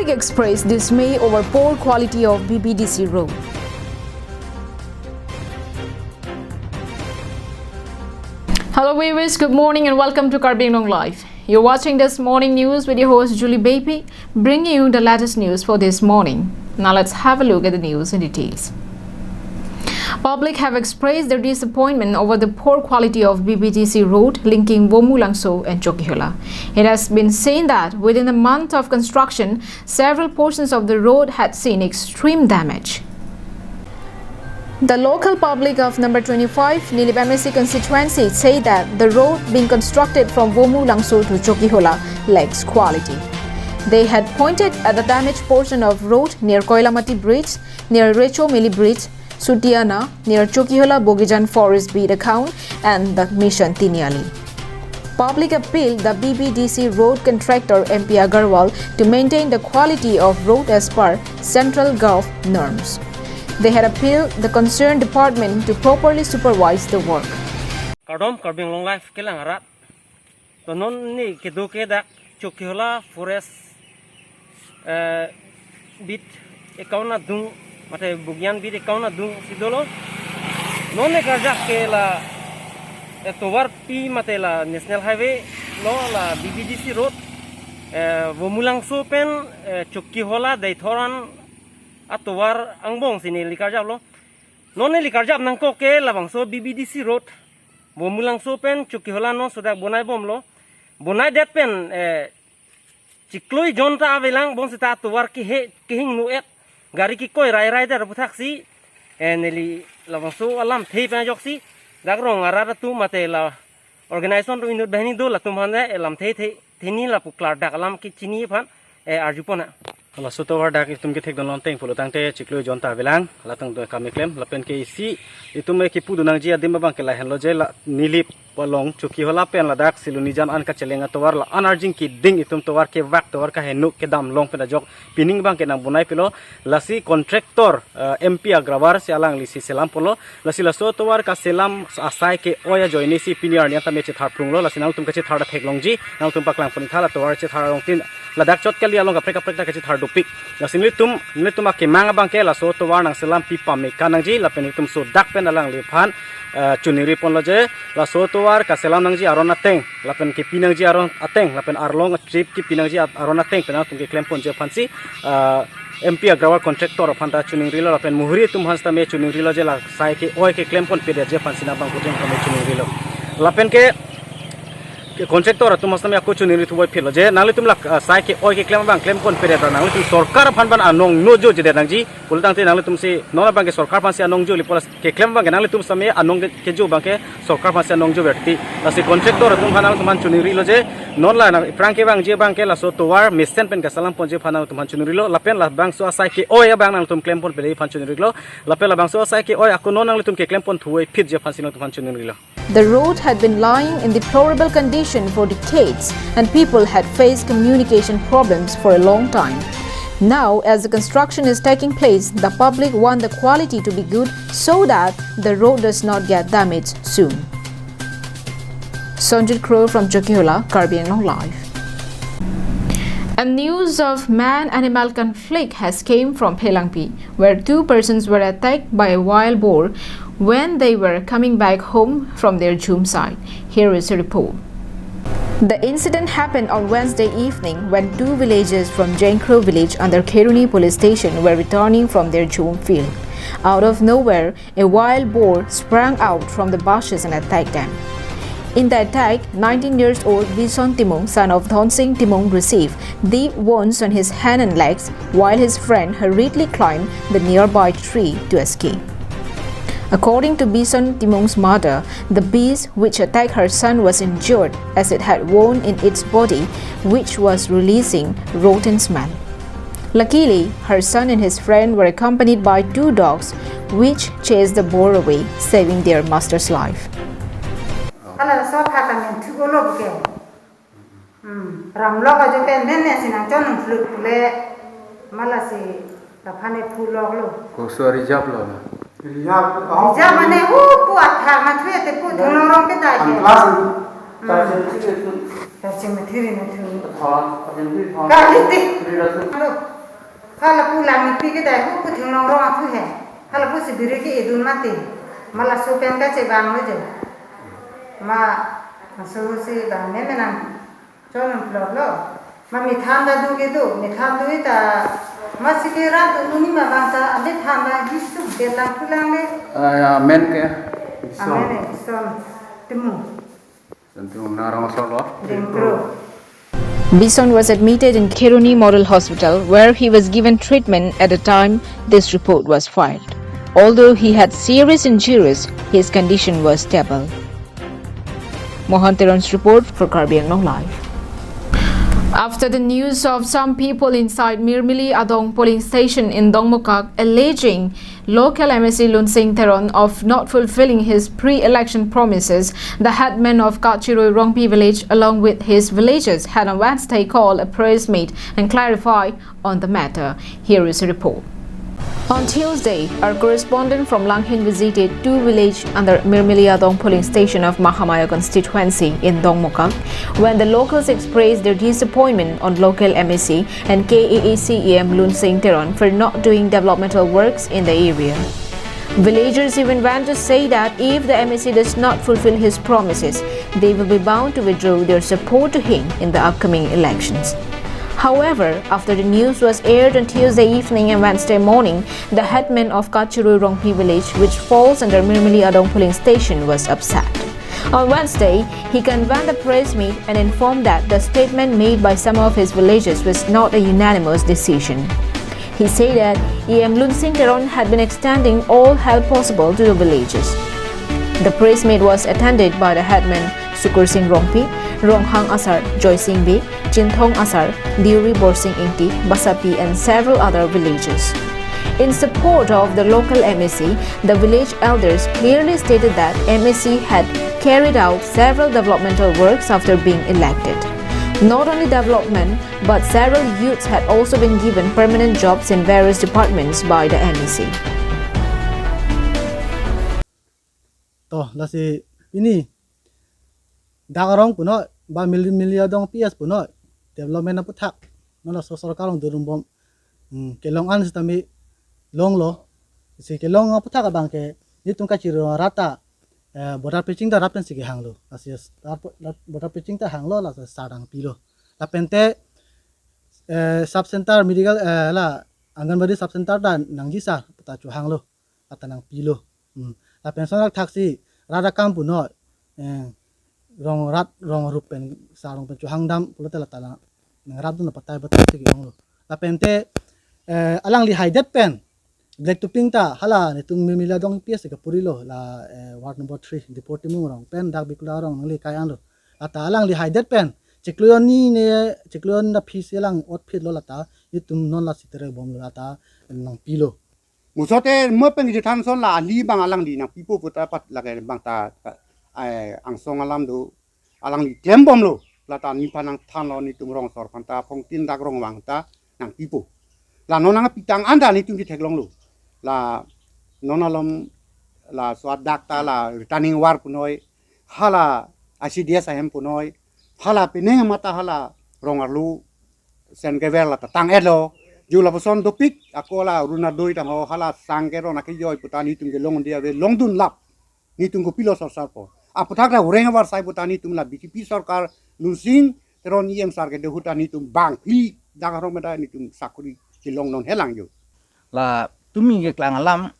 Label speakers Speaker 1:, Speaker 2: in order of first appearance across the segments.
Speaker 1: public expressed dismay over poor quality of BBDC road. Hello viewers, good morning and welcome to Karbi Anglong Live. You're watching this morning news with your host Julie Baby, bringing you the latest news for this morning. Now let's have a look at the news in details. Public have expressed their disappointment over the poor quality of BBTC road linking Vomulangso and Chokihula. It has been seen that within a month of construction, several portions of the road had seen extreme damage. The local public of number 25 Nilip MSC constituency say that the road being constructed from Vomulangso to Chokihula lacks quality. They had pointed at the damaged portion of road near Koilamati Bridge, near Recho Mili Bridge, Sutiana, near Chokihula Bogijan Forest Beat account and the Mission Tiniali. Public appealed the BBDC road contractor MP Agarwal to maintain the quality of road as per Central Gulf norms. They had appealed the concerned department to properly supervise the work.
Speaker 2: Kardom Karbi Anglong Live kelangarat. Tonon ni keduke dak Chokihula Forest bit ekauna dung mate bugyan bit ekauna dung sidolo. Non ne karja ke la towar pi mate la National Highway no la BBDC road Vomulangso pen Chokihula daithoran atowar angbong sini likarjab lo. Non ne likarjab nangko ke la bangso BBDC road Vomulangso pen Chokihula no sudah bonai bom lo. Bonai det pen Cikloi jonta avelang bon sita tuwar ki hing nuet gari ki koi rai dar butaksi neli lawanso alam thei pa joksi dagrong arara tu mate la organization ru inut bahni do la tumhane elam thei theni la puklar dak alam ki chini phan arjupona la soto war dak tum ke thek don lon teng pulo tangte cikloi jonta avelang la tang do kamiklem la pen ke isi itum ki pudunang ji adim bang ke la henlo je la nilip Polong Chokihula pen ladak silunijan an ka celenga towar la anarjing ki ding itum towar ke wak towar ka henu ke dam long pena jok pining bang ke nang bunai pilo lasi kontraktor MP Agrawar si alang lisi selam polo lasi laso towar ka selam asai ke oya joini si piniar nya tame che thar prung lo lasi nang tum ka che thar da thek long ji nang tum paklang pun thala towar che thar long tin ladak chot kali along ka preka ka che thar dupik lasi ni tum ke manga bang ke laso towar nang selam pipa me kanang ji la pen tum so dak pen alang li phan chuniri pon lo je la sotuar ka selam nang ji aron ateng lapen ke pinang ji aron ateng lapen arlong trip ki pinang ji aron ateng pena tum ke claim pon je phansi MP Agrawal contractor phanta chuning rilo lapen muhuri tum hansta me chuning rilo je la sai ke oi ke claim pon pede je phansi na bang kuting me chuning rilo lapen ke contractor tum hansta me aku chuning ri thoi philo je nangli tum la sai ke oi ke claim bang claim pon pede ra nangli tum sarkar phan ban anong no jo je de nang ji pultang te nangli tum se nona bang ke sarkar phan se anong jo li polas ke claim bang nangli tum same anong ke jo bang ke sarkar phan se anong jo berti la se contractor tum hanal tum han chuning ri lo je non la prang ke bang je bang ke la so towar mesen pen ka salam pon je phanal tum han chuning ri lo la pen la bang so sai ke oi bang nang tum claim pon pede phan chuning ri lo la pen la bang so sai ke oi aku non nangli tum ke claim pon thuoi phit je phan sin tum han chuning ri lo.
Speaker 1: The road had been lying in deplorable condition for decades and people had faced communication problems for a long time. Now, as the construction is taking place, the public want the quality to be good so that the road does not get damaged soon. Sanjit Crow from Chokihula, Karbi Anglong Live. And news of man-animal conflict has came from Pelangpi, where two persons were attacked by a wild boar when they were coming back home from their Jum site. Here is a report. The incident happened on Wednesday evening when two villagers from Jankro village under Keruni police station were returning from their Jum field. Out of nowhere, a wild boar sprang out from the bushes and attacked them. In the attack, 19 years old Bison Timong, son of Thon Singh Timong, received deep wounds on his hand and legs, while his friend hurriedly climbed the nearby tree to escape. According to Bison Timong's mother, the beast which attacked her son was injured as it had wound in its body, which was releasing rotten smell. Luckily, her son and his friend were accompanied by two dogs, which chased the boar away, saving their master's life.
Speaker 3: hala pulang pi ke dai hu pu thing long ro thu he hala pu si biri ke edun mati mala so pen ka che bang lo je ma so si da ne menan chon lo lo ma mi tham da du ke do mi tham du ta ma si ke ra du ni ma bang ta ade tham da gi su de la pulang le
Speaker 4: men ke
Speaker 3: amen son timu
Speaker 4: tentu narang solo
Speaker 3: dentro
Speaker 1: Bison was admitted in Kiruni Model Hospital where he was given treatment at the time this report was filed. Although he had serious injuries, his condition was stable. Mohan Teron's report for Karbi Anglong Live. After the news of some people inside Mirmili Adong polling station in Dongmukak alleging local MSC Lun Sing Theron of not fulfilling his pre-election promises, the headman of Kachiroi Rongpi village along with his villagers had on Wednesday called a press meet and clarified on the matter. Here is a report. On Tuesday, our correspondent from Langhin visited two villages under Mirmili Adong polling station of Mahamaya constituency in Dongmukak when the locals expressed their disappointment on local MSC and KAACEM Lun Sing Theron for not doing developmental works in the area. Villagers even went to say that if the MSC does not fulfill his promises, they will be bound to withdraw their support to him in the upcoming elections. However, after the news was aired on Tuesday evening and Wednesday morning, the headman of Kachiroi Rongpi village, which falls under Mirmili Adong polling station, was upset. On Wednesday, he convened a press meet and informed that the statement made by some of his villagers was not a unanimous decision. He said that EM Lun Sing Theron had been extending all help possible to the villagers. The press meet was attended by the headman Sukur Singh Rongpi, Ronghang Asar, Joy Singh B, Jinthong Asar, Diuri Borsing Ingti, Basapi and several other villagers. In support of the local MSC, the village elders clearly stated that MSC had carried out several developmental works after being elected. Not only development, but several youths had also been given permanent jobs in various departments by the MSC.
Speaker 5: To lasi ini dagarong puno ba milia dong PS puno development na putak no la sorkar long durum bom kelong an stami long lo si kelong putak bang ke nitung ka chiro rata border pitching da rapen si hanglo asias border pitching ta hanglo la sarang pilo la pente sub center medical la anganbadi sub center da nangji sa puta chu hanglo atanang pilo la pensional taxi rada kam puno rong rat rong rupen sarong pen chuhang dam pulata tala ngarap du na patay batas ki ong lo la pente alang li haidet pen black to pink ta hala ni tung mimila dong pies ka purilo la ward number 3 deport mung rong pen dak bikla rong li kayan lo ata alang li haidet pen chekluon ni ne chekluon na phis elang ot phit lo lata itum non la sitere bom lo ata nang pilo
Speaker 6: musote mo pen ji tham son la li bang alang li nang pipo puta pat la ga bang ta ang song alam do alang li tembom lo lata ni panang than lo ni tum rong sor panta phong tin dak rong wang ta nang pipo la nonang pitang anda ni tum di theklong lo la nonalom la swat dak ta la returning war punoi hala asidia sahem punoi hala pineng mata hala rong arlu sen gever la tang elo jula poson dopik akola runa doi ta ho hala sangero na ki joy putani tum ge long dia ve long dun lap ni tum ko pilo sor po aputak ra ureng war sai putani tum la BJP sarkar Lun Sing Theron em sar ge de hutani tum bang pli dagarong meda ni tum sakuri ki long non helang yo
Speaker 7: la tumi ge klang alam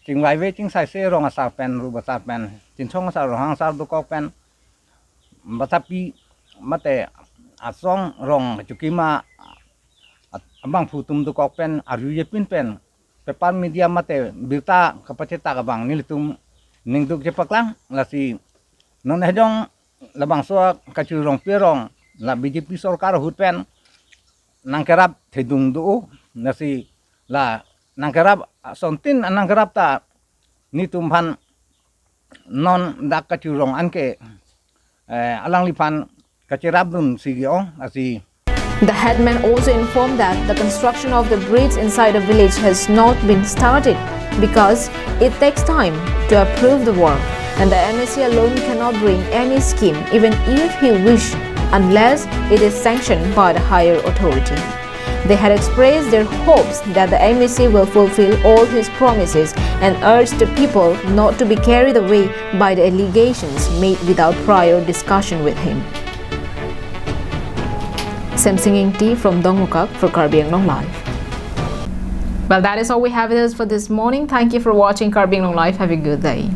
Speaker 7: ting wai ve ting sai se rong asar pen ru basar pen tin chong asar rong asar du ko pen basapi mate asong rong chukima abang futum du ko pen aru ye pin pen pepan media mate berita kapacita ka bang nilitum ning duk jepaklang la si non hedong labang so kachurong pirong la BJP sarkar hut pen nangkerap thedung du na si la nangkerap sontin nangkerap ta ni tumhan non dak kachurong anke alang lipan kachirap dun sigiong asi.
Speaker 1: The headman also informed that the construction of the bridge inside the village has not been started because it takes time to approve the work and the MSC alone cannot bring any scheme even if he wished unless it is sanctioned by the higher authority. They had expressed their hopes that the MEC will fulfill all his promises and urged the people not to be carried away by the allegations made without prior discussion with him. Samsinging T from Dongmukak for Karbi Anglong Live. Well, that is all we have with us for this morning. Thank you for watching Karbi Anglong Live. Have a good day.